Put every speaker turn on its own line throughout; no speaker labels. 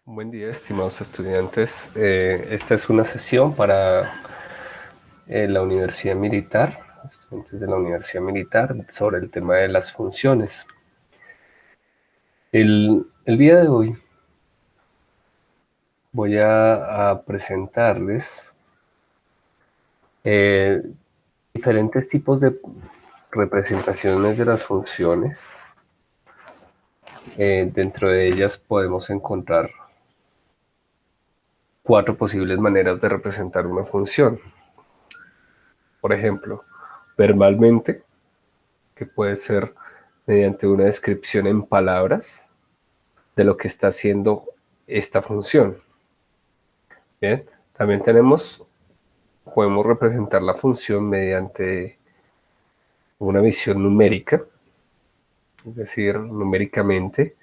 Buen día, estimados estudiantes. Esta es una sesión para la Universidad Militar, estudiantes de la Universidad Militar, sobre el tema de las funciones. El día de hoy voy a presentarles diferentes tipos de representaciones de las funciones. Dentro de ellas podemos encontrar 4 posibles maneras de representar una función. Por ejemplo, verbalmente, que puede ser mediante una descripción en palabras de lo que está haciendo esta función. Bien, también podemos representar la función mediante una visión numérica, es decir, numéricamente,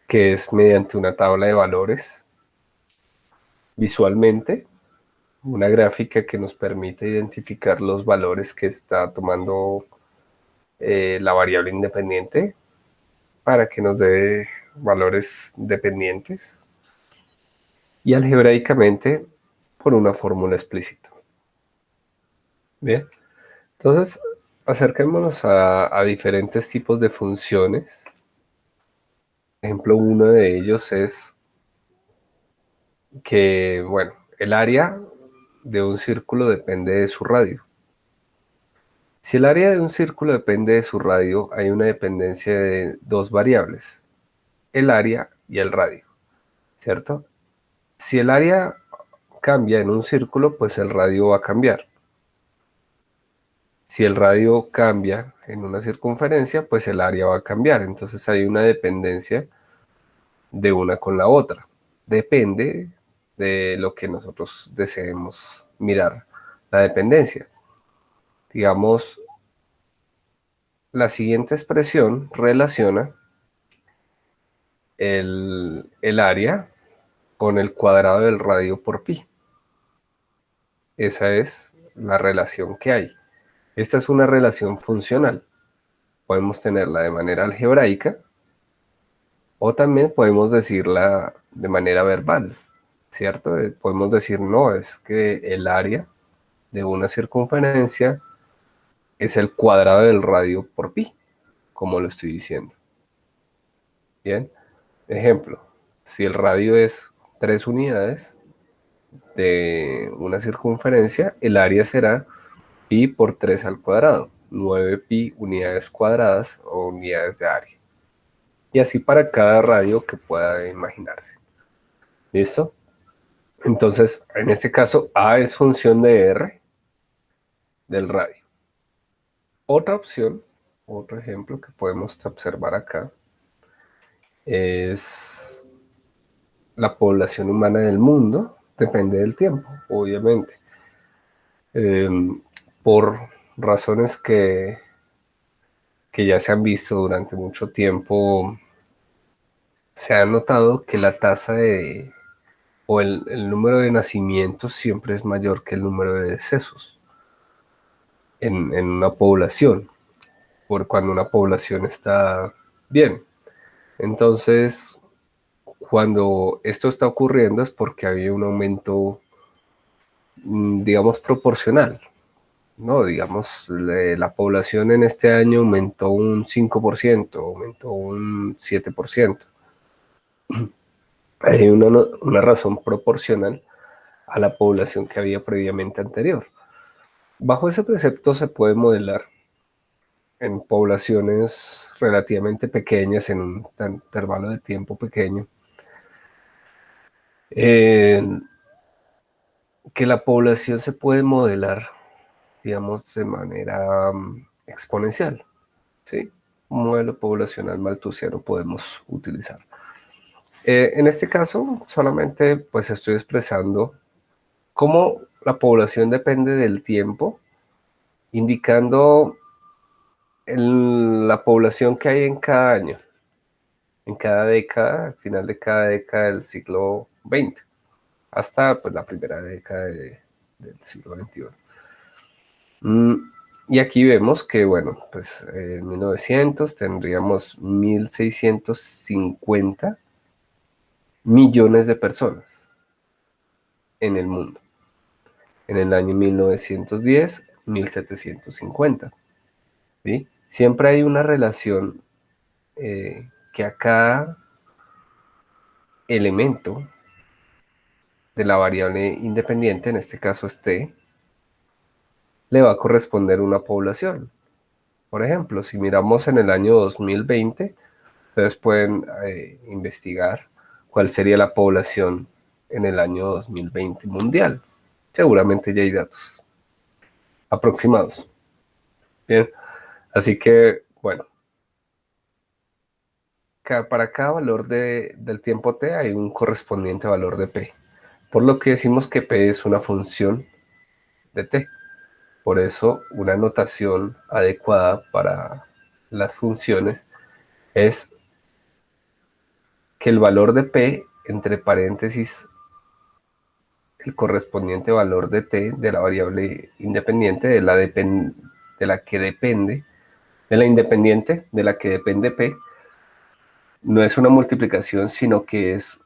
que es mediante una tabla de valores. Visualmente, una gráfica que nos permite identificar los valores que está tomando la variable independiente para que nos dé valores dependientes. Y algebraicamente por una fórmula explícita. Bien, entonces acerquémonos a diferentes tipos de funciones. Por ejemplo, uno de ellos es que, bueno, el área de un círculo depende de su radio. Si el área de un círculo depende de su radio, hay una dependencia de dos variables, el área y el radio, ¿cierto? Si el área cambia en un círculo, pues el radio va a cambiar. Si el radio cambia en una circunferencia, pues el área va a cambiar. Entonces hay una dependencia de una con la otra. Depende de lo que nosotros deseemos mirar la dependencia. Digamos, la siguiente expresión relaciona el área con el cuadrado del radio por pi. Esa es la relación que hay. Esta es una relación funcional. Podemos tenerla de manera algebraica o también podemos decirla de manera verbal, ¿cierto? Podemos decir, no, es que el área de una circunferencia es el cuadrado del radio por pi, como lo estoy diciendo. Bien, ejemplo, si el radio es 3 unidades de una circunferencia, el área será pi por 3 al cuadrado, 9 pi unidades cuadradas o unidades de área. Y así para cada radio que pueda imaginarse. ¿Listo? Entonces, en este caso, A es función de R del radio. Otra opción, otro ejemplo que podemos observar acá, es la población humana del mundo, depende del tiempo, obviamente. Eh, por razones que ya se han visto durante mucho tiempo, se ha notado que la tasa o el número de nacimientos siempre es mayor que el número de decesos en una población, por cuando una población está bien. Entonces, cuando esto está ocurriendo es porque había un aumento, digamos, proporcional, ¿no? Digamos, la población en este año aumentó un 5%, aumentó un 7%. Hay una razón proporcional a la población que había previamente anterior. Bajo ese precepto se puede modelar en poblaciones relativamente pequeñas, en un intervalo de tiempo pequeño, eh, que la población se puede modelar, digamos, de manera exponencial, ¿sí? Un modelo poblacional malthusiano podemos utilizar. En este caso, solamente pues estoy expresando cómo la población depende del tiempo, indicando la población que hay en cada año, en cada década, al final de cada década del siglo XX, hasta pues, la primera década del siglo XXI. Y aquí vemos que, bueno, pues en 1900 tendríamos 1650 millones de personas en el mundo. En el año 1910, 1750. ¿Sí? Siempre hay una relación que a cada elemento de la variable independiente, en este caso es t, le va a corresponder una población. Por ejemplo, si miramos en el año 2020, ustedes pueden investigar cuál sería la población en el año 2020 mundial. Seguramente ya hay datos aproximados. Bien, así que, bueno, para cada valor del tiempo t hay un correspondiente valor de p, por lo que decimos que p es una función de t. Por eso, una notación adecuada para las funciones es que el valor de p, entre paréntesis, el correspondiente valor de t de la variable independiente, de la que depende, de la independiente, de la que depende p, no es una multiplicación, sino que es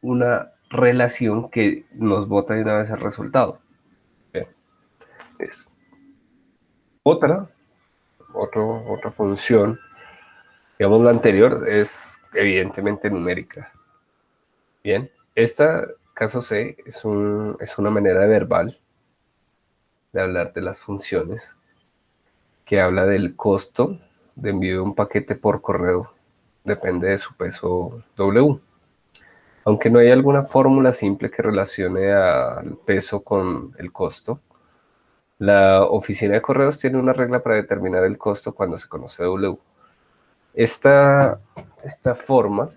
una relación que nos bota de una vez el resultado. Bien, es otra, otra función, digamos la anterior, es evidentemente numérica. Bien, esta, caso C, es una manera verbal de hablar de las funciones, que habla del costo de envío de un paquete por correo, depende de su peso W. Aunque no hay alguna fórmula simple que relacione al peso con el costo, la oficina de correos tiene una regla para determinar el costo cuando se conoce W. Esta, esta forma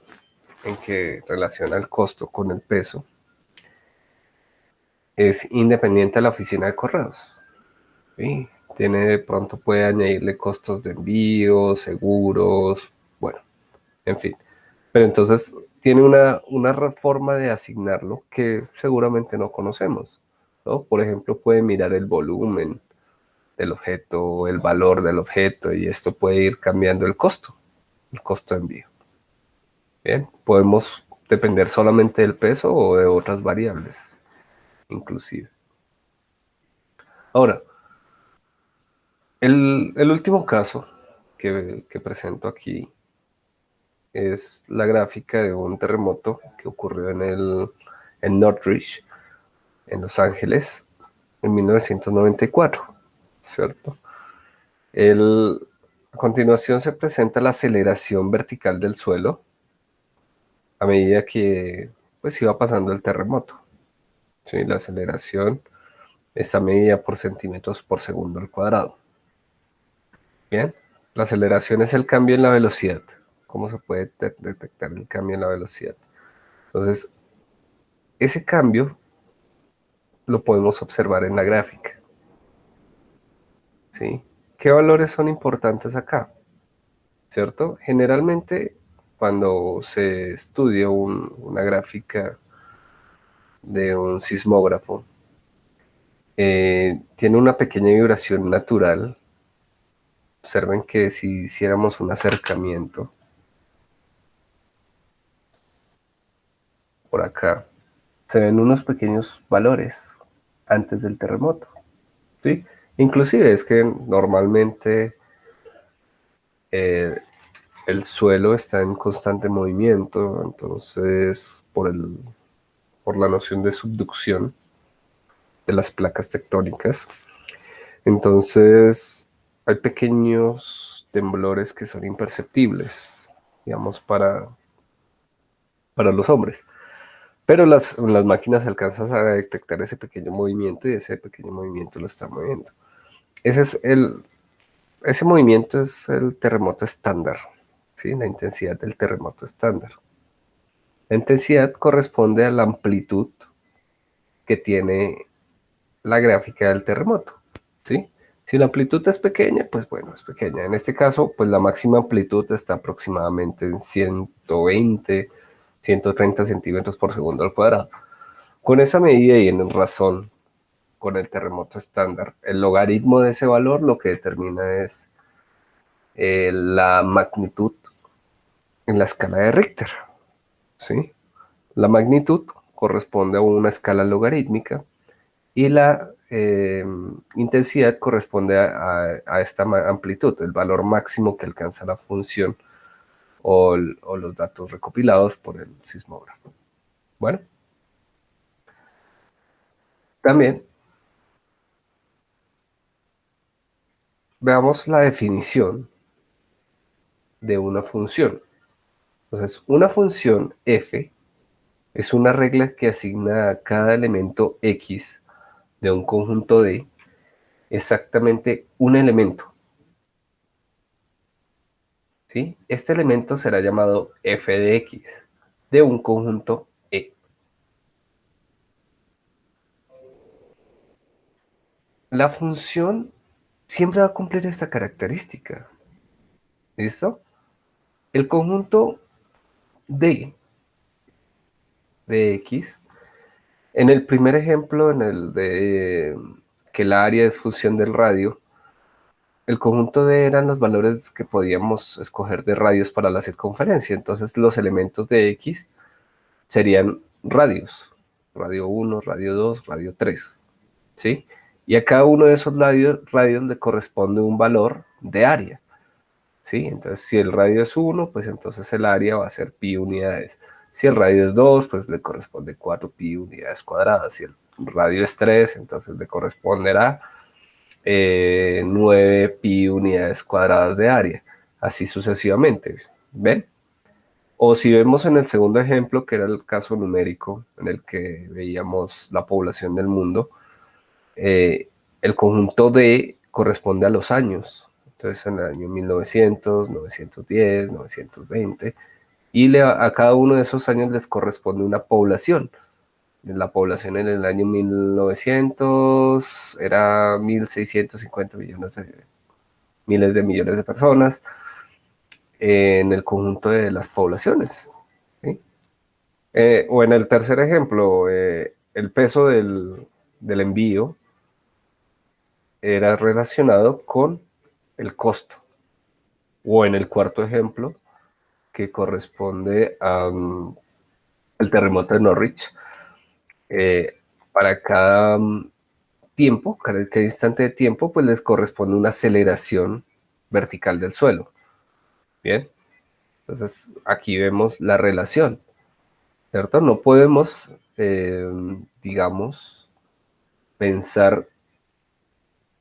en que relaciona el costo con el peso es independiente a la oficina de correos. ¿Sí? Tiene, de pronto puede añadirle costos de envío, seguros, bueno, en fin. Pero entonces tiene una forma de asignarlo que seguramente no conocemos, ¿no? Por ejemplo, puede mirar el volumen del objeto, el valor del objeto, y esto puede ir cambiando el costo de envío. Bien, podemos depender solamente del peso o de otras variables, inclusive. Ahora, el último caso que presento aquí es la gráfica de un terremoto que ocurrió en Northridge, en Los Ángeles, en 1994, ¿cierto? A continuación se presenta la aceleración vertical del suelo a medida que pues iba pasando el terremoto. ¿Sí? La aceleración está medida por centímetros por segundo al cuadrado. Bien, la aceleración es el cambio en la velocidad. ¿Cómo se puede detectar el cambio en la velocidad? Entonces, ese cambio lo podemos observar en la gráfica. ¿Sí? ¿Qué valores son importantes acá? ¿Cierto? Generalmente, cuando se estudia una gráfica de un sismógrafo, tiene una pequeña vibración natural. Observen que si hiciéramos un acercamiento por acá, se ven unos pequeños valores antes del terremoto, ¿sí? Inclusive es que normalmente eh, el suelo está en constante movimiento, entonces por la noción de subducción de las placas tectónicas, entonces hay pequeños temblores que son imperceptibles, digamos, para los hombres. Pero las máquinas alcanzan a detectar ese pequeño movimiento y ese pequeño movimiento lo está moviendo. Ese es ese movimiento es el terremoto estándar, ¿sí? La intensidad del terremoto estándar. La intensidad corresponde a la amplitud que tiene la gráfica del terremoto, ¿sí? Si la amplitud es pequeña, pues bueno, es pequeña. En este caso, pues la máxima amplitud está aproximadamente en 120, 130 centímetros por segundo al cuadrado. Con esa medida y en razón con el terremoto estándar, el logaritmo de ese valor lo que determina es la magnitud en la escala de Richter. ¿sí? La magnitud corresponde a una escala logarítmica y la intensidad corresponde a esta amplitud, el valor máximo que alcanza la función o los datos recopilados por el sismógrafo. Bueno, también veamos la definición de una función. Entonces, una función f es una regla que asigna a cada elemento x de un conjunto D exactamente un elemento, ¿sí? Este elemento será llamado f de x de un conjunto E. La función siempre va a cumplir esta característica, ¿listo? El conjunto D de x, en el primer ejemplo, en el de que el área es función del radio, el conjunto D eran los valores que podíamos escoger de radios para la circunferencia. Entonces los elementos de X serían radios. Radio 1, radio 2, radio 3. ¿Sí? Y a cada uno de esos radios le corresponde un valor de área. ¿Sí? Entonces si el radio es 1, pues entonces el área va a ser pi unidades. Si el radio es 2, pues le corresponde 4 pi unidades cuadradas. Si el radio es 3, entonces le corresponderá 9 pi unidades cuadradas de área, así sucesivamente, ¿ven? O si vemos en el segundo ejemplo, que era el caso numérico, en el que veíamos la población del mundo, el conjunto D corresponde a los años. Entonces, en el año 1900, 910, 920, y a cada uno de esos años les corresponde una población. La población en el año 1900 era 1.650 millones de, miles de millones de personas en el conjunto de las poblaciones. ¿Sí? O en el tercer ejemplo, el peso del envío era relacionado con el costo. O en el cuarto ejemplo, que corresponde al terremoto de Norwich, para cada tiempo, cada instante de tiempo, pues les corresponde una aceleración vertical del suelo. Bien, entonces aquí vemos la relación, ¿cierto? No podemos, digamos, pensar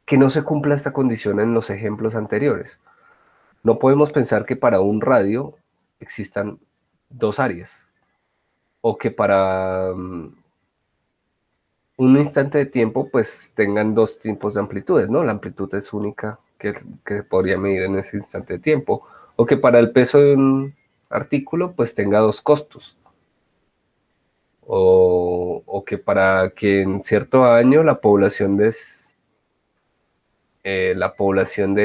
que no se cumpla esta condición en los ejemplos anteriores. No podemos pensar que para un radio existan dos áreas o que para un instante de tiempo pues tengan dos tipos de amplitudes, ¿no? La amplitud es única que se podría medir en ese instante de tiempo, o que para el peso de un artículo pues tenga dos costos, o que para que en cierto año la población de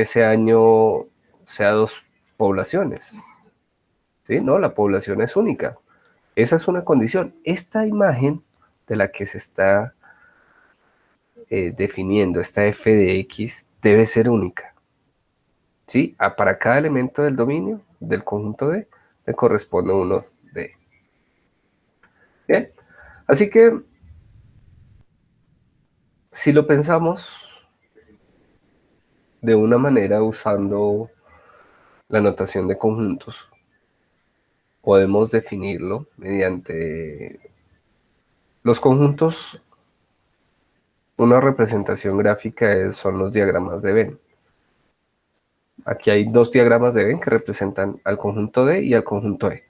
ese año sea dos poblaciones, ¿sí? No, la población es única. Esa es una condición. Esta imagen de la que se está definiendo, esta f de x, debe ser única, ¿sí? Para cada elemento del dominio, del conjunto D, le corresponde uno D. Bien, así que si lo pensamos de una manera usando la notación de conjuntos, podemos definirlo mediante los conjuntos. Una representación gráfica son los diagramas de Venn. Aquí hay dos diagramas de Venn que representan al conjunto D y al conjunto E.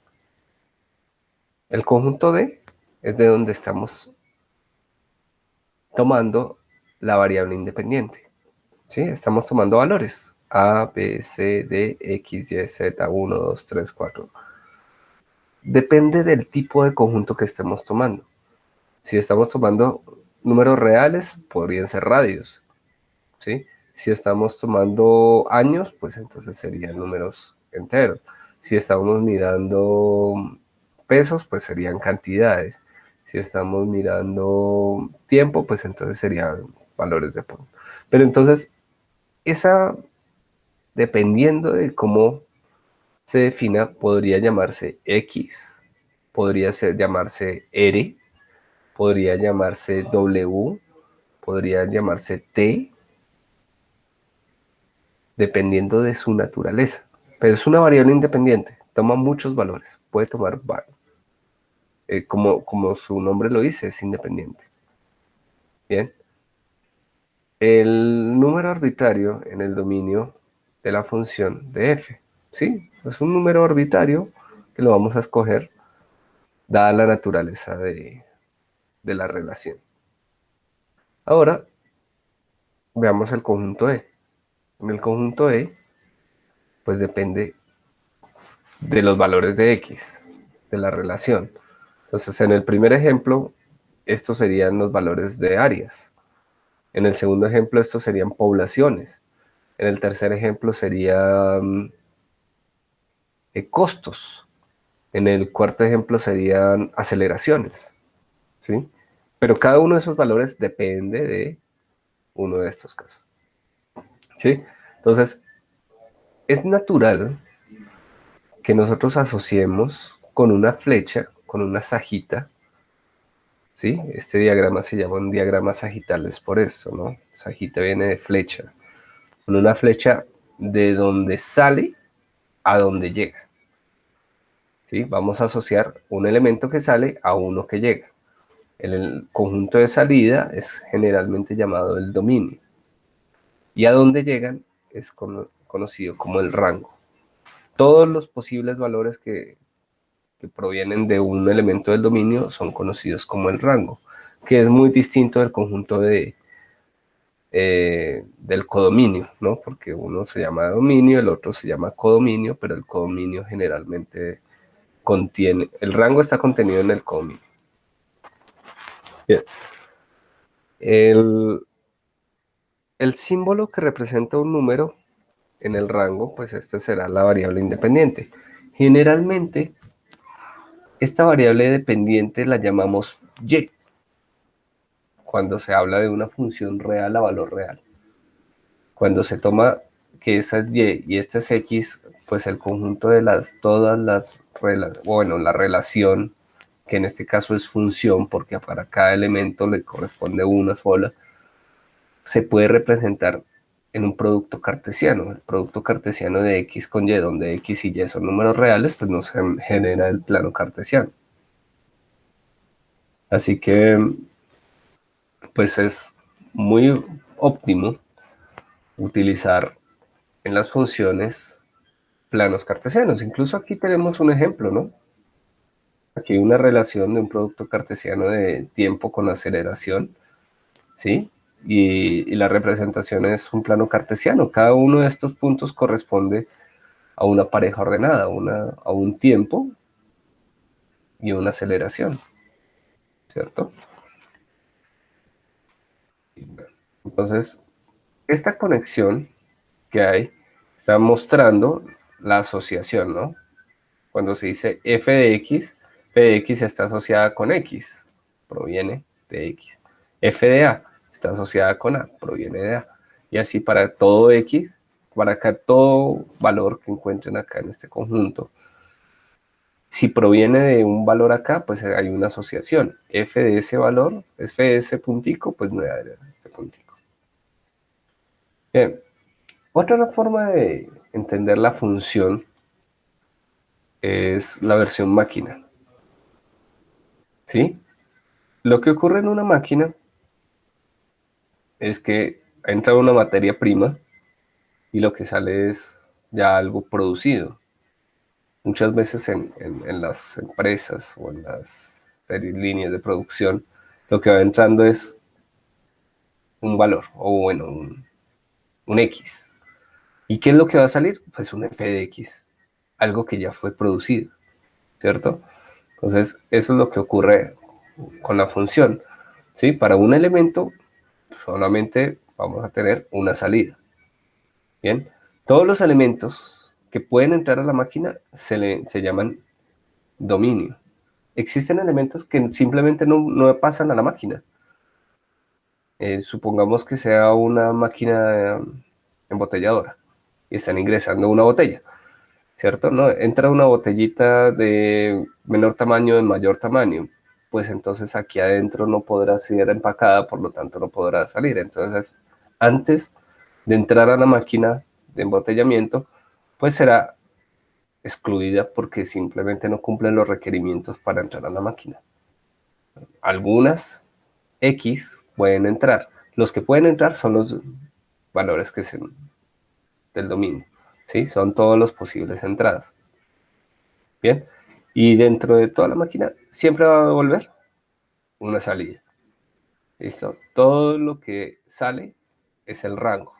El conjunto D es de donde estamos tomando la variable independiente. ¿Sí? Estamos tomando valores A, B, C, D, X, Y, Z, 1, 2, 3, 4. Depende del tipo de conjunto que estemos tomando. Si estamos tomando números reales, podrían ser radios. ¿Sí? Si estamos tomando años, pues entonces serían números enteros. Si estamos mirando pesos, pues serían cantidades. Si estamos mirando tiempo, pues entonces serían valores de punto. Pero entonces, esa, dependiendo de cómo se defina, podría llamarse X, podría llamarse R, podría llamarse W, podría llamarse T, dependiendo de su naturaleza. Pero es una variable independiente, toma muchos valores, puede tomar varios. Como su nombre lo dice, es independiente. Bien. El número arbitrario en el dominio de la función de f. ¿Sí? Es un número arbitrario que lo vamos a escoger dada la naturaleza de la relación. Ahora, veamos el conjunto E. En el conjunto E, pues depende de los valores de X, de la relación. Entonces, en el primer ejemplo, estos serían los valores de áreas. En el segundo ejemplo, estos serían poblaciones. En el tercer ejemplo serían costos. En el cuarto ejemplo serían aceleraciones. ¿Sí? Pero cada uno de esos valores depende de uno de estos casos. ¿Sí? Entonces, es natural que nosotros asociemos con una flecha, con una sajita, ¿sí? Este diagrama se llama un diagrama sagital, es por eso, ¿no? Sajita viene de flecha. Con una flecha de donde sale a donde llega. ¿Sí? Vamos a asociar un elemento que sale a uno que llega. El conjunto de salida es generalmente llamado el dominio. Y a donde llegan es conocido como el rango. Todos los posibles valores que provienen de un elemento del dominio son conocidos como el rango, que es muy distinto del conjunto del codominio, ¿no? Porque uno se llama dominio, el otro se llama codominio, pero el codominio generalmente contiene, el rango está contenido en el codominio. Bien. El símbolo que representa un número en el rango, pues esta será la variable independiente. Generalmente, esta variable dependiente la llamamos y, cuando se habla de una función real a valor real. Cuando se toma que esa es y esta es x, pues el conjunto de todas las, bueno, la relación, que en este caso es función, porque para cada elemento le corresponde una sola, se puede representar en un producto cartesiano. El producto cartesiano de x con y, donde x y y son números reales, pues nos genera el plano cartesiano. Así que, pues es muy óptimo utilizar en las funciones planos cartesianos. Incluso aquí tenemos un ejemplo, ¿no? Aquí hay una relación de un producto cartesiano de tiempo con aceleración, ¿sí? Y la representación es un plano cartesiano. Cada uno de estos puntos corresponde a una pareja ordenada, a un tiempo y una aceleración, ¿cierto? Entonces, esta conexión que hay está mostrando la asociación, ¿no? Cuando se dice f de x está asociada con x, proviene de x. F de a está asociada con a, proviene de a. Y así para todo x, para acá todo valor que encuentren acá en este conjunto, si proviene de un valor acá, pues hay una asociación. F de ese valor, f de ese puntico, pues no de este puntico. Bien. Otra forma de entender la función es la versión máquina. ¿Sí? Lo que ocurre en una máquina es que entra una materia prima y lo que sale es ya algo producido. Muchas veces en las empresas o en las líneas de producción, lo que va entrando es un valor, o bueno, un X. ¿Y qué es lo que va a salir? Pues un f de X, algo que ya fue producido, ¿cierto? Entonces, eso es lo que ocurre con la función, ¿sí? Para un elemento solamente vamos a tener una salida. Bien, todos los elementos que pueden entrar a la máquina se llaman dominio. Existen elementos que simplemente no pasan a la máquina. Supongamos que sea una máquina embotelladora y están ingresando una botella, ¿cierto? No, entra una botellita de menor tamaño en mayor tamaño, pues entonces aquí adentro no podrá ser empacada, por lo tanto no podrá salir. Entonces, antes de entrar a la máquina de embotellamiento, pues será excluida porque simplemente no cumplen los requerimientos para entrar a la máquina. Algunas X pueden entrar. Los que pueden entrar son los valores que se del dominio, ¿sí? Son todos los posibles entradas. Bien, y dentro de toda la máquina siempre va a devolver una salida. ¿Listo? Todo lo que sale es el rango,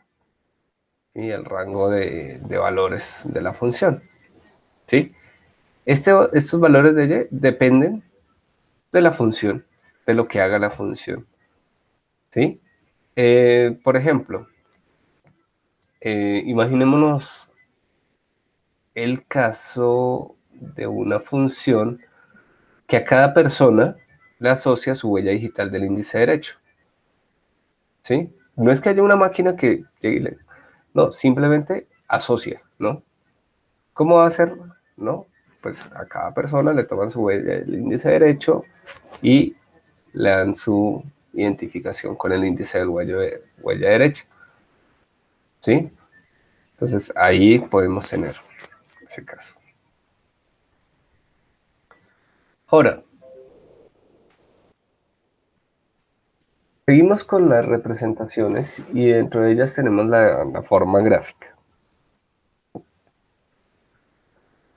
¿sí? El rango de valores de la función, ¿sí? Estos valores de y dependen de la función, de lo que haga la función, ¿sí? Por ejemplo, imaginémonos el caso de una función que a cada persona le asocia su huella digital del índice derecho, ¿sí? No es que haya una máquina que llegue y le... No, simplemente asocia, ¿no? ¿Cómo va a ser? ¿No? Pues a cada persona le toman su huella del índice derecho y le dan su identificación con el índice del huella derecha, ¿sí? Entonces ahí podemos tener ese caso. Ahora, seguimos con las representaciones y dentro de ellas tenemos la forma gráfica.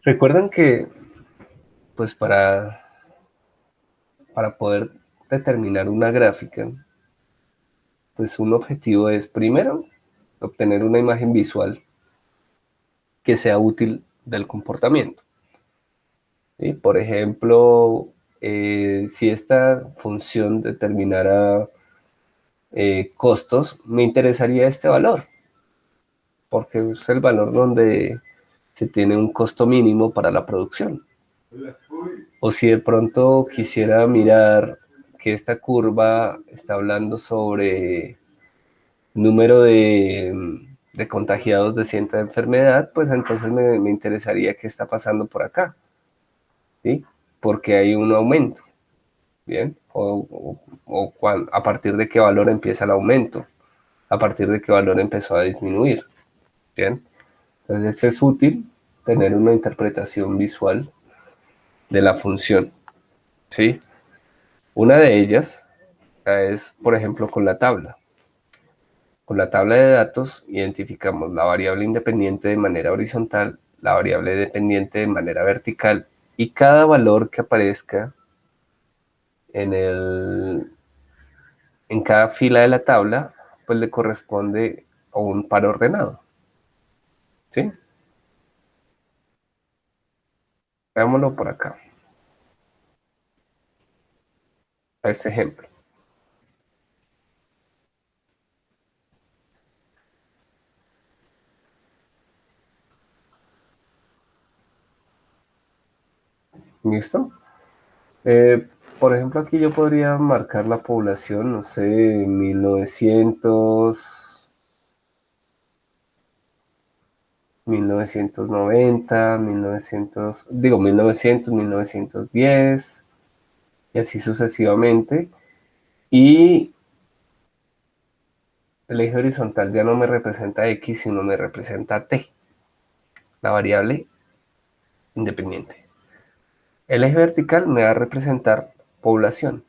Recuerdan que, pues para poder determinar una gráfica, pues un objetivo es primero obtener una imagen visual que sea útil del comportamiento, ¿sí? Por ejemplo, si esta función determinara costos, me interesaría este valor, porque es el valor donde se tiene un costo mínimo para la producción. O si de pronto quisiera mirar que esta curva está hablando sobre número de contagiados de cierta enfermedad, pues entonces me interesaría qué está pasando por acá, ¿sí? Porque hay un aumento, ¿bien? A partir de qué valor empieza el aumento, a partir de qué valor empezó a disminuir, ¿bien? Entonces es útil tener una interpretación visual de la función, ¿sí? Una de ellas es, por ejemplo, con la tabla. Con la tabla de datos identificamos la variable independiente de manera horizontal, la variable dependiente de manera vertical y cada valor que aparezca en, en cada fila de la tabla, pues le corresponde a un par ordenado, ¿sí? Veámoslo por acá, a este ejemplo. ¿Listo? Por ejemplo, aquí yo podría marcar la población, no sé, 1990, 1900, digo 1900, 1910 y así sucesivamente. Y el eje horizontal ya no me representa X, sino me representa T, la variable independiente. El eje vertical me va a representar población,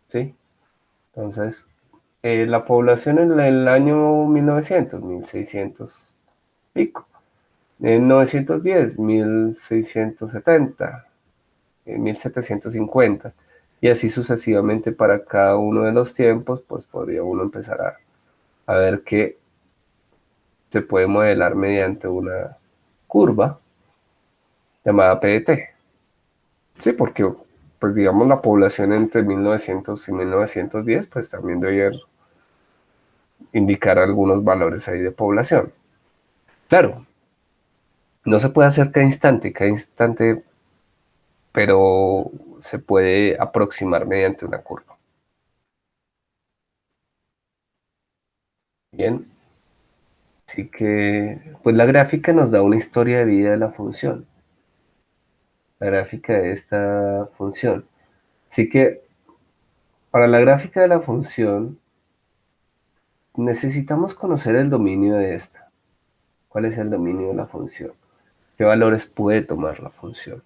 ¿sí? Entonces, la población en el año 1900, 1600 pico. En 910, 1670, 1750. Y así sucesivamente para cada uno de los tiempos, pues podría uno empezar a ver que se puede modelar mediante una curva llamada PDT. Sí, porque pues digamos la población entre 1900 y 1910 pues también debe indicar algunos valores ahí de población. Claro, no se puede hacer cada instante, pero se puede aproximar mediante una curva. Bien, así que pues la gráfica nos da una historia de vida de la función. la gráfica de esta función. Así que para la gráfica de la función necesitamos conocer el dominio de esta. ¿Cuál es el dominio de la función? ¿Qué valores puede tomar la función?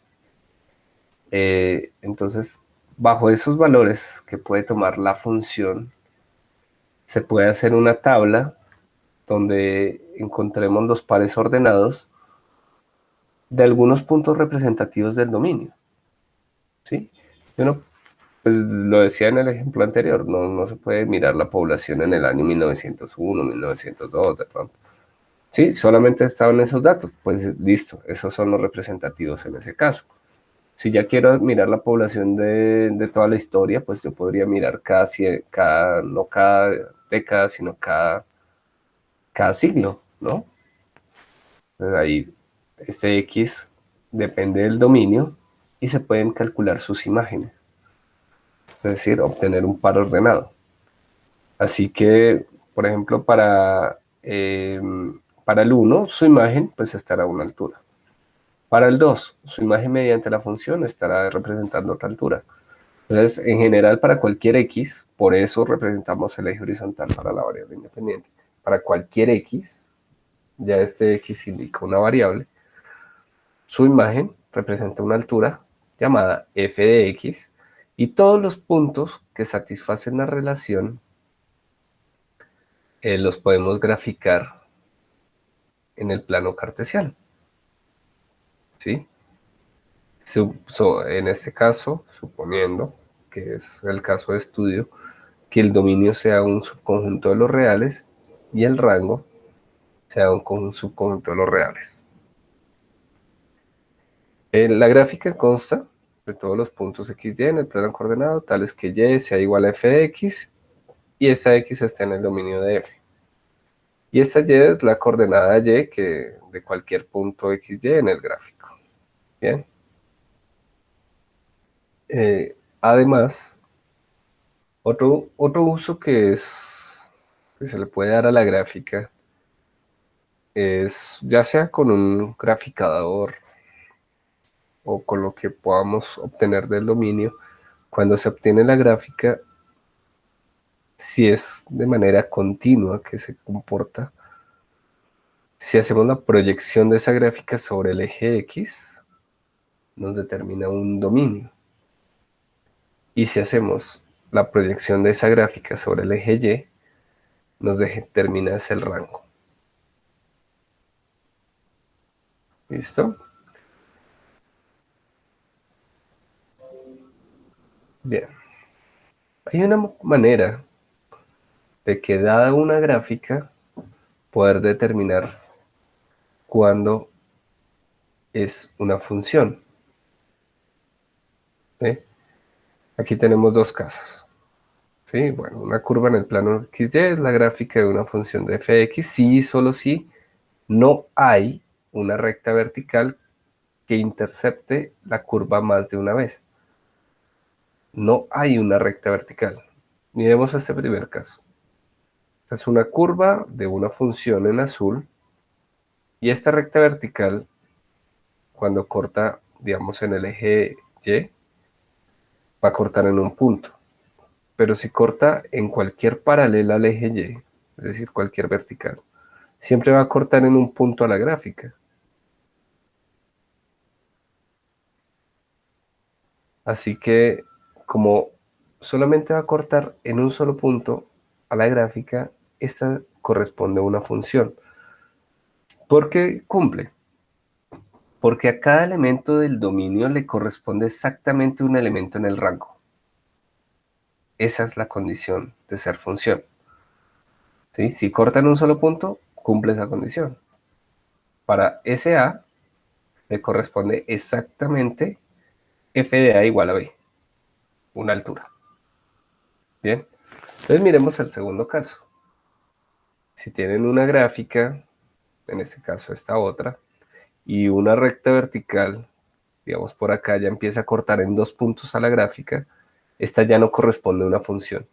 Entonces, bajo esos valores que puede tomar la función, se puede hacer una tabla donde encontremos los pares ordenados de algunos puntos representativos del dominio. ¿Sí? Uno, pues lo decía en el ejemplo anterior, no se puede mirar la población en el año 1901, 1902, de pronto. Sí, solamente estaban esos datos, pues listo, esos son los representativos en ese caso. Si ya quiero mirar la población de toda la historia, pues yo podría mirar no cada década, sino cada siglo, ¿no? Entonces ahí este X depende del dominio y se pueden calcular sus imágenes, es decir, obtener un par ordenado. Así que, por ejemplo, para el uno su imagen pues estará a una altura. Para el 2 su imagen mediante la función estará representando otra altura. Entonces, en general, para cualquier X, por eso representamos el eje horizontal para la variable independiente. Para cualquier X, ya este X indica una variable, su imagen representa una altura llamada f de x y todos los puntos que satisfacen la relación los podemos graficar en el plano cartesiano. ¿Sí? En este caso, suponiendo que es el caso de estudio, que el dominio sea un subconjunto de los reales y el rango sea un subconjunto de los reales. La gráfica consta de todos los puntos XY en el plano coordenado, tales que Y sea igual a f de x y esta x está en el dominio de f. Y esta y es la coordenada y de cualquier punto XY en el gráfico. Bien. Además, otro uso que se le puede dar a la gráfica es ya sea con un graficador o con lo que podamos obtener del dominio, cuando se obtiene la gráfica, si es de manera continua que se comporta, si hacemos la proyección de esa gráfica sobre el eje X, nos determina un dominio. Y si hacemos la proyección de esa gráfica sobre el eje Y, nos determina ese el rango. ¿Listo? Bien. Hay una manera de que dada una gráfica, poder determinar cuándo es una función. ¿Sí? Aquí tenemos dos casos. ¿Sí? Bueno, una curva en el plano XY es la gráfica de una función de f de x si y solo si no hay una recta vertical que intercepte la curva más de una vez. No hay una recta vertical. Miremos este primer caso. Esta es una curva de una función en azul y esta recta vertical, cuando corta, digamos, en el eje Y, va a cortar en un punto. Pero si corta en cualquier paralela al eje Y, es decir, cualquier vertical, siempre va a cortar en un punto a la gráfica. Así que como solamente va a cortar en un solo punto a la gráfica, esta corresponde a una función. ¿Por qué cumple? Porque a cada elemento del dominio le corresponde exactamente un elemento en el rango. Esa es la condición de ser función. ¿Sí? Si corta en un solo punto, cumple esa condición. Para SA le corresponde exactamente f de a igual a b, una altura. Bien, entonces miremos el segundo caso. Si tienen una gráfica, en este caso esta otra, y una recta vertical, digamos por acá ya empieza a cortar en dos puntos a la gráfica, esta ya no corresponde a una función.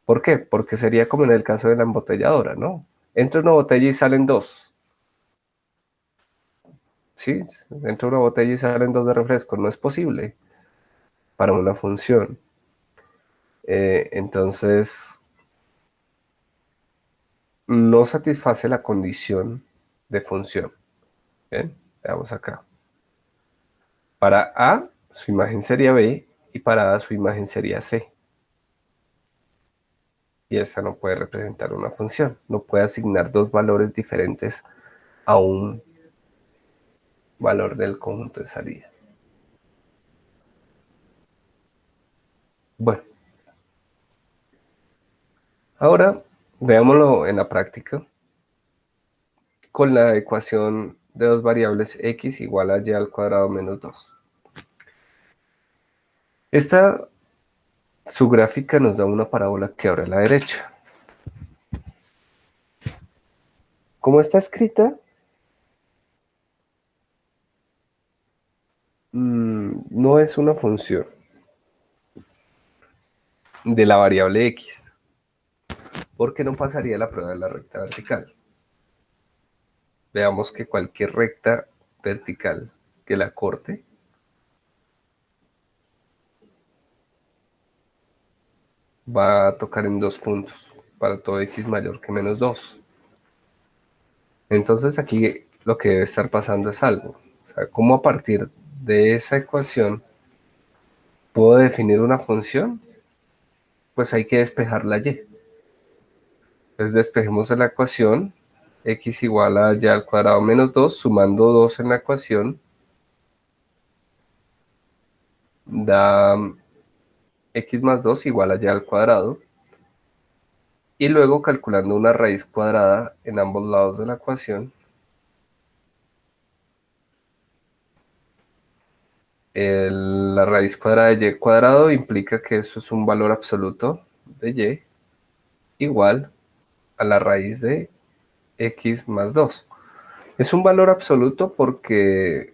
¿Por qué? Porque sería como en el caso de la embotelladora, ¿no? Entra una botella y salen dos. ¿sí? Dentro de una botella y salen dos de refresco. No es posible para una función. Entonces, no satisface la condición de función. Bien, veamos acá. Para A, su imagen sería B y para A, su imagen sería C. Y esta no puede representar una función. No puede asignar dos valores diferentes a un valor del conjunto de salida. Bueno, ahora veámoslo en la práctica con la ecuación de dos variables x igual a y al cuadrado menos 2. Esta, su gráfica nos da una parábola que abre a la derecha. Como está escrita, no es una función de la variable x, porque no pasaría la prueba de la recta vertical. Veamos que cualquier recta vertical que la corte va a tocar en dos puntos para todo x mayor que menos 2. Entonces aquí lo que debe estar pasando es algo. O sea, ¿cómo a partir de esa ecuación puedo definir una función? Pues hay que despejar la y. Entonces despejemos la ecuación x igual a y al cuadrado menos 2, sumando 2 en la ecuación, da x más 2 igual a y al cuadrado. Y luego calculando una raíz cuadrada en ambos lados de la ecuación, la raíz cuadrada de y cuadrado implica que eso es un valor absoluto de y igual a la raíz de x más 2. Es un valor absoluto porque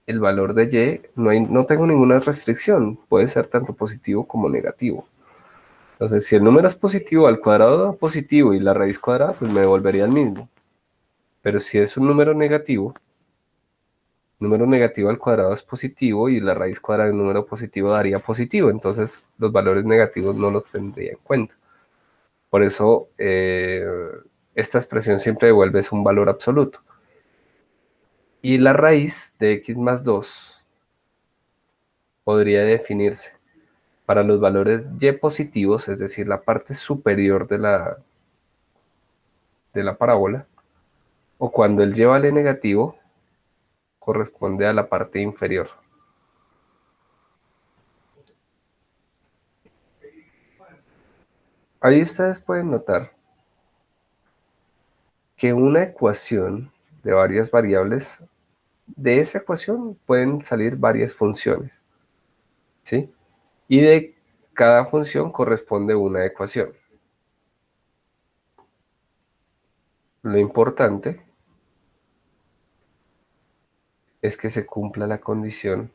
el valor de y no tengo ninguna restricción, puede ser tanto positivo como negativo. Entonces, si el número es positivo, al cuadrado da positivo y la raíz cuadrada, pues me devolvería el mismo. Pero si es un número negativo al cuadrado es positivo y la raíz cuadrada del número positivo daría positivo, entonces los valores negativos no los tendría en cuenta. Por eso esta expresión siempre devuelve es un valor absoluto. Y la raíz de x más 2 podría definirse para los valores y positivos, es decir, la parte superior de la parábola, o cuando el y vale negativo, corresponde a la parte inferior. Ahí ustedes pueden notar que una ecuación de varias variables, de esa ecuación pueden salir varias funciones, ¿sí? Y de cada función corresponde una ecuación. Lo importante es que se cumpla la condición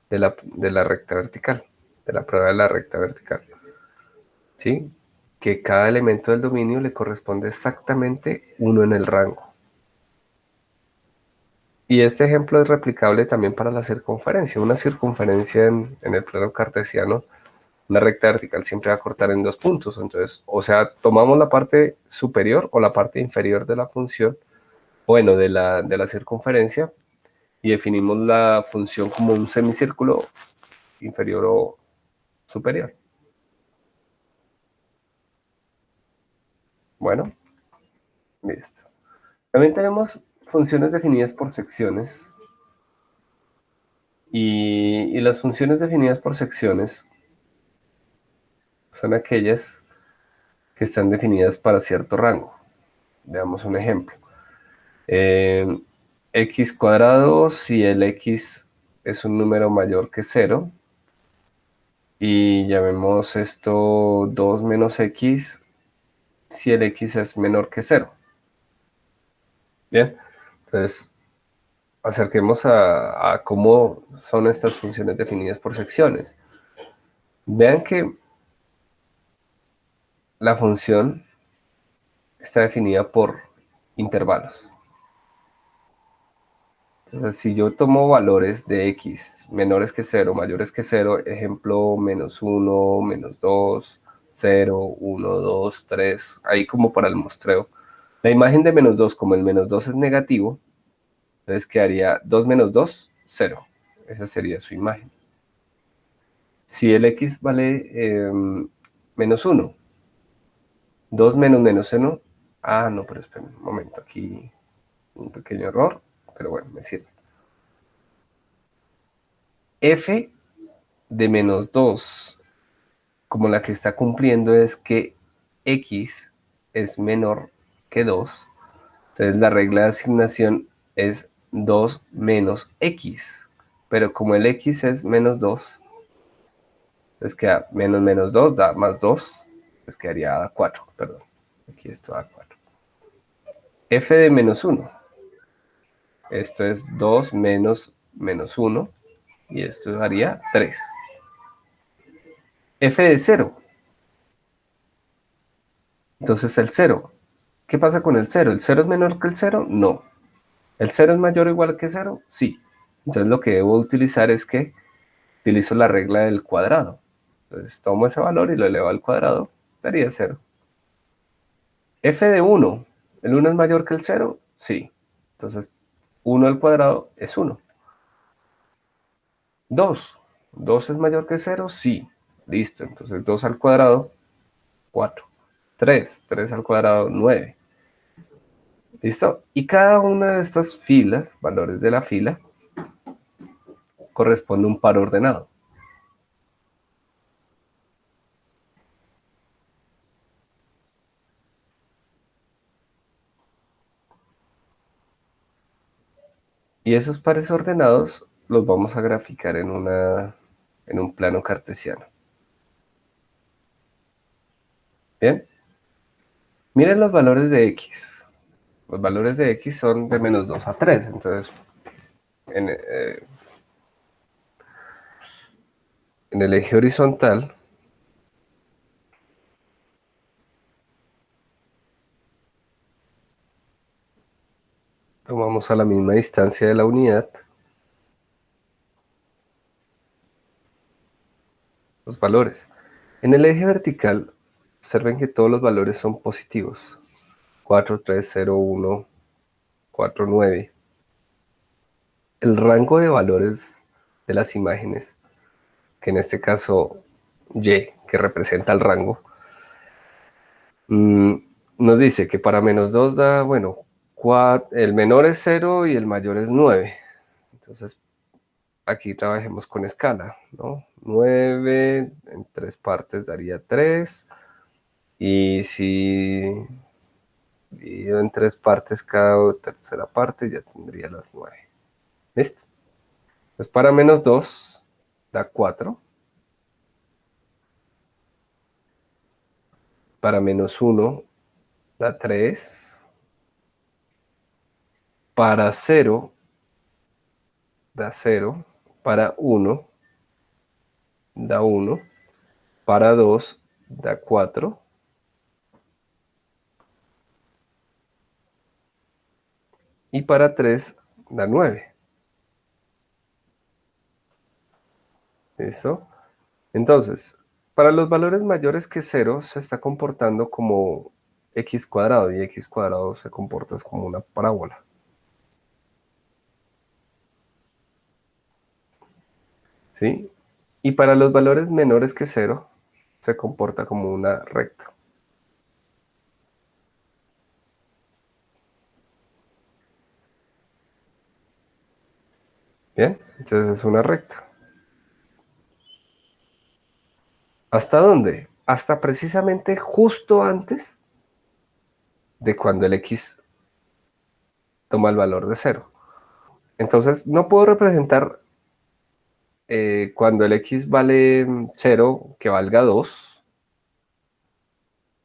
de la recta vertical, de la prueba de la recta vertical, ¿sí? Que cada elemento del dominio le corresponde exactamente uno en el rango. Y este ejemplo es replicable también para la circunferencia. Una circunferencia en el plano cartesiano, una recta vertical siempre va a cortar en dos puntos. Entonces, o sea, tomamos la parte superior o la parte inferior de la función, bueno, de la circunferencia, y definimos la función como un semicírculo inferior o superior. Bueno, listo. También tenemos funciones definidas por secciones. Y las funciones definidas por secciones son aquellas que están definidas para cierto rango. Veamos un ejemplo. Eh, x cuadrado si el x es un número mayor que cero. Y llamemos esto 2 menos x si el x es menor que cero. Bien, entonces acerquemos a cómo son estas funciones definidas por secciones. Vean que la función está definida por intervalos. Entonces, si yo tomo valores de x menores que 0, mayores que 0, ejemplo, menos 1, menos 2, 0, 1, 2, 3, ahí como para el muestreo. La imagen de menos 2, como el menos 2 es negativo, entonces quedaría 2 menos 2, 0. Esa sería su imagen. Si el x vale menos 1, 2 menos menos 1, no, pero espera un momento, aquí un pequeño error, pero bueno, me sirve. F de menos 2, como la que está cumpliendo es que x es menor que 2, entonces la regla de asignación es 2 menos x, pero como el x es menos 2, entonces queda menos menos 2 da más 2, pues quedaría 4, perdón, aquí esto da 4. F de menos 1, esto es 2 menos menos 1, y esto daría 3. F de 0, entonces el 0. ¿Qué pasa con el 0? ¿El 0 es menor que el 0? No. ¿El 0 es mayor o igual que 0? Sí. Entonces lo que debo utilizar es que utilizo la regla del cuadrado. Entonces tomo ese valor y lo elevo al cuadrado, daría 0. F de 1. ¿El 1 es mayor que el 0? Sí. Entonces 1 al cuadrado es 1. 2. ¿2 es mayor que 0? Sí. Listo. Entonces 2 al cuadrado, 4. 3. 3 al cuadrado, 9. ¿Listo? Y cada una de estas filas, valores de la fila, corresponde a un par ordenado. Y esos pares ordenados los vamos a graficar en un plano cartesiano. Bien, miren los valores de x. Los valores de x son de menos 2 a 3. Entonces, en el eje horizontal, tomamos a la misma distancia de la unidad los valores. En el eje vertical, observen que todos los valores son positivos. 4, 3, 0, 1, 4, 9. El rango de valores de las imágenes, que en este caso Y, que representa el rango, mm, nos dice que para menos 2 da, bueno, el menor es 0 y el mayor es 9. Entonces, aquí trabajemos con escala, ¿no? 9 en 3 partes daría 3. Y si divido en 3 partes cada tercera parte, ya tendría las 9. ¿Listo? Pues para menos 2 da 4. Para menos 1 da 3. Para 0 da 0. Para 1 da 1. Para 2 da 4. Y para 3 da 9. ¿Listo? Entonces, para los valores mayores que 0 se está comportando como x cuadrado, y x cuadrado se comporta como una parábola. ¿Sí? Y para los valores menores que 0 se comporta como una recta. ¿Bien? Entonces es una recta. ¿Hasta dónde? Hasta precisamente justo antes de cuando el x toma el valor de 0. Entonces no puedo representar cuando el x vale 0 que valga 2,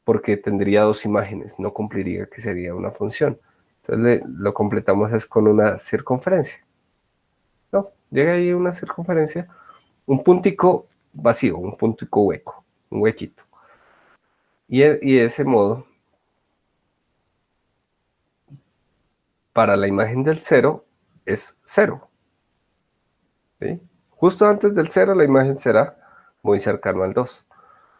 porque tendría dos imágenes, no cumpliría que sería una función. Entonces lo completamos es con una circunferencia. No, llega ahí una circunferencia, un puntico vacío, un puntico hueco, un huequito. Y de ese modo, para la imagen del 0, es 0. ¿Sí? Justo antes del 0 la imagen será muy cercano al 2.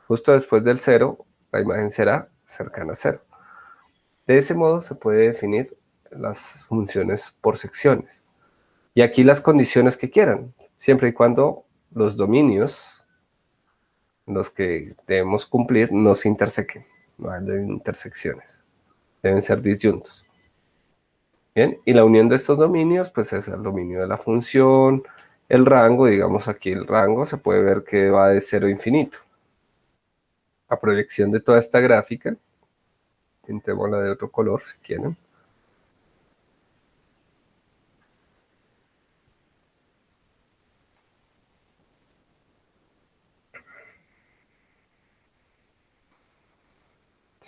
Justo después del 0 la imagen será cercana a 0. De ese modo se puede definir las funciones por secciones. Y aquí las condiciones que quieran, siempre y cuando los dominios, los que debemos cumplir, no se intersequen. No hay intersecciones. Deben ser disyuntos. Bien, y la unión de estos dominios, pues es el dominio de la función, el rango, digamos aquí el rango, se puede ver que va de 0 a infinito. La proyección de toda esta gráfica, pintémosla de otro color si quieren.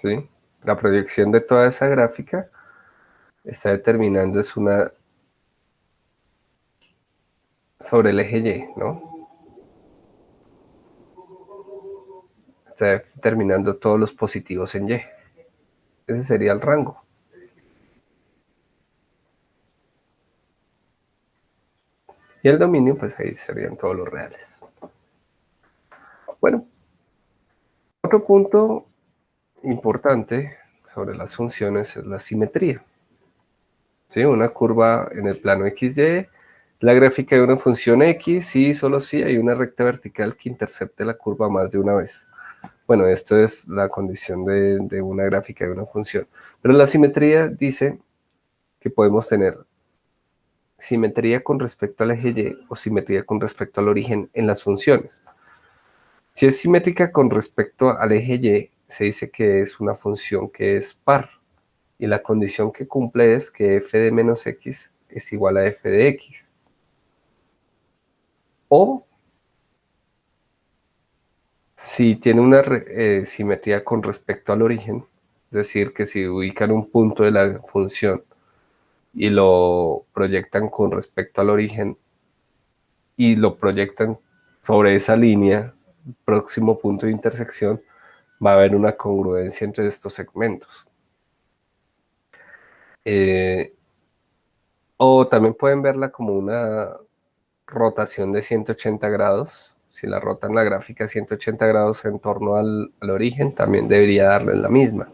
¿Sí? La proyección de toda esa gráfica está determinando es una sobre el eje Y, ¿no? Está determinando todos los positivos en Y. Ese sería el rango. Y el dominio, pues ahí serían todos los reales. Bueno, otro punto importante sobre las funciones es la simetría. ¿Sí? Una curva en el plano XY, la gráfica de una función X y solo si hay una recta vertical que intercepte la curva más de una vez. Bueno, esto es la condición de una gráfica de una función. Pero la simetría dice que podemos tener simetría con respecto al eje Y o simetría con respecto al origen en las funciones. Si es simétrica con respecto al eje Y, se dice que es una función que es par. Y la condición que cumple es que f de menos x es igual a f de x. O si tiene una simetría con respecto al origen, es decir, que si ubican un punto de la función y lo proyectan con respecto al origen y lo proyectan sobre esa línea, próximo punto de intersección, va a haber una congruencia entre estos segmentos. Eh, o también pueden verla como una rotación de 180 grados. Si la rotan la gráfica 180 grados en torno al origen, también debería darle la misma.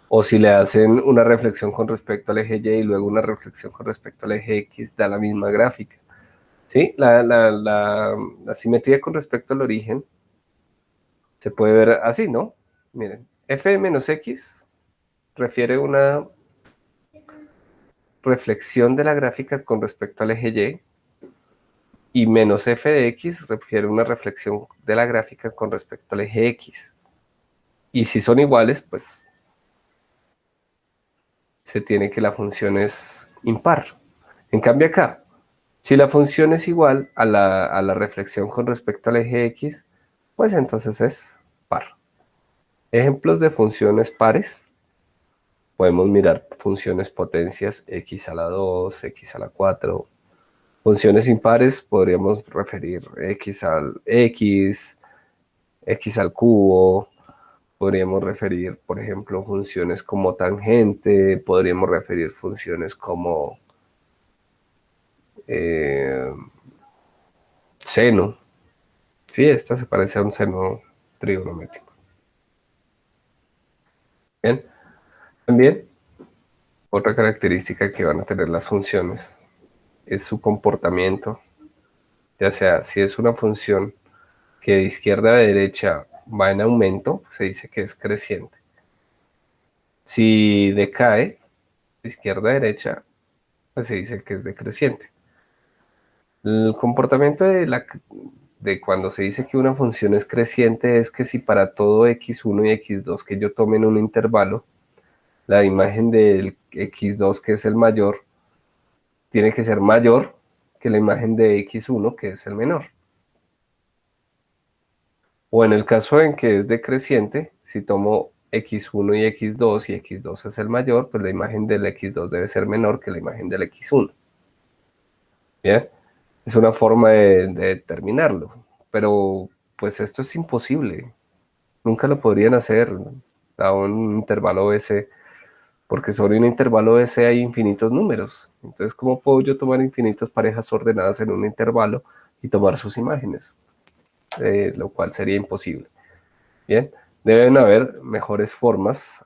O si le hacen una reflexión con respecto al eje Y y luego una reflexión con respecto al eje X, da la misma gráfica. ¿Sí? La simetría con respecto al origen se puede ver así, ¿no? Miren, f de menos x refiere una reflexión de la gráfica con respecto al eje y menos f de x refiere una reflexión de la gráfica con respecto al eje x. Y si son iguales, pues se tiene que la función es impar. En cambio acá, si la función es igual a la reflexión con respecto al eje x, pues entonces es par. Ejemplos de funciones pares. Podemos mirar funciones potencias x a la 2, x a la 4. Funciones impares podríamos referir x al x, x al cubo. Podríamos referir, por ejemplo, funciones como tangente. Podríamos referir funciones como eh, seno. Sí, esta se parece a un seno trigonométrico. Bien, también otra característica que van a tener las funciones es su comportamiento, ya sea si es una función que de izquierda a derecha va en aumento, se dice que es creciente. Si decae de izquierda a derecha, pues se dice que es decreciente. El comportamiento de cuando se dice que una función es creciente es que si para todo x1 y x2 que yo tome en un intervalo, la imagen del x2 que es el mayor tiene que ser mayor que la imagen de x1 que es el menor. O en el caso en que es decreciente, si tomo x1 y x2 y x2 es el mayor, pues la imagen del x2 debe ser menor que la imagen del x1. ¿Bien? Es una forma de determinarlo, pero pues esto es imposible. Nunca lo podrían hacer a un intervalo S porque sobre un intervalo S hay infinitos números. Entonces, ¿cómo puedo yo tomar infinitas parejas ordenadas en un intervalo y tomar sus imágenes? Lo cual sería imposible. Bien, deben haber mejores formas,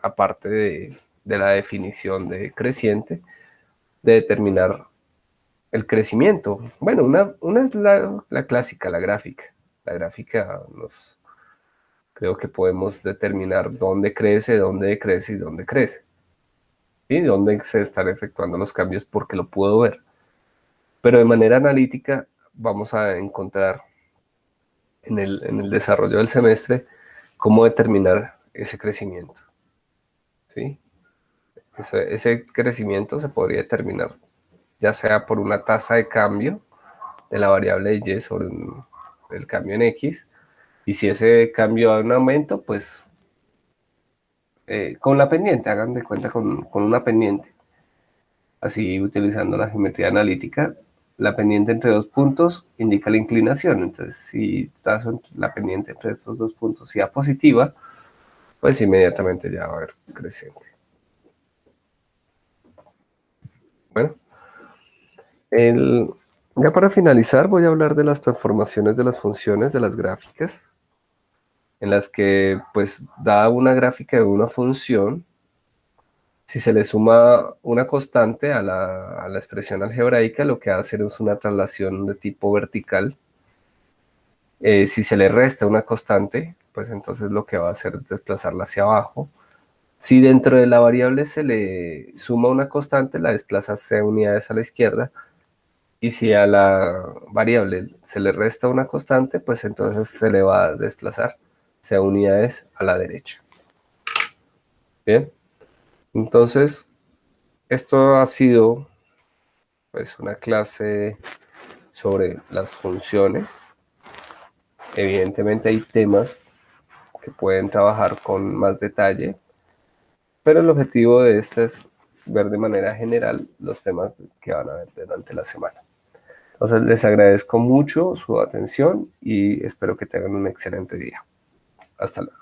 aparte de la definición de creciente, de determinar el crecimiento. Bueno, una es la clásica, la gráfica. La gráfica creo que podemos determinar dónde crece, dónde decrece y dónde crece. Y dónde se están efectuando los cambios porque lo puedo ver. Pero de manera analítica vamos a encontrar en el desarrollo del semestre cómo determinar ese crecimiento. ¿Sí? Ese crecimiento se podría determinar ya sea por una tasa de cambio de la variable de y sobre el cambio en x, y si ese cambio da un aumento, pues con la pendiente, hagan de cuenta con una pendiente, así utilizando la geometría analítica, la pendiente entre dos puntos indica la inclinación, entonces si trazo la pendiente entre estos dos puntos sea positiva, pues inmediatamente ya va a haber creciente. Bueno, ya para finalizar voy a hablar de las transformaciones de las funciones de las gráficas, en las que, pues, dada una gráfica de una función, si se le suma una constante a la expresión algebraica, lo que va a hacer es una traslación de tipo vertical. Si se le resta una constante, pues entonces lo que va a hacer es desplazarla hacia abajo. Si dentro de la variable se le suma una constante, la desplaza hacia unidades a la izquierda. Y si a la variable se le resta una constante, pues entonces se le va a desplazar hacia unidades a la derecha. Bien, entonces esto ha sido, pues, una clase sobre las funciones. Evidentemente hay temas que pueden trabajar con más detalle, pero el objetivo de este es ver de manera general los temas que van a ver durante la semana. Entonces les agradezco mucho su atención y espero que tengan un excelente día. Hasta luego.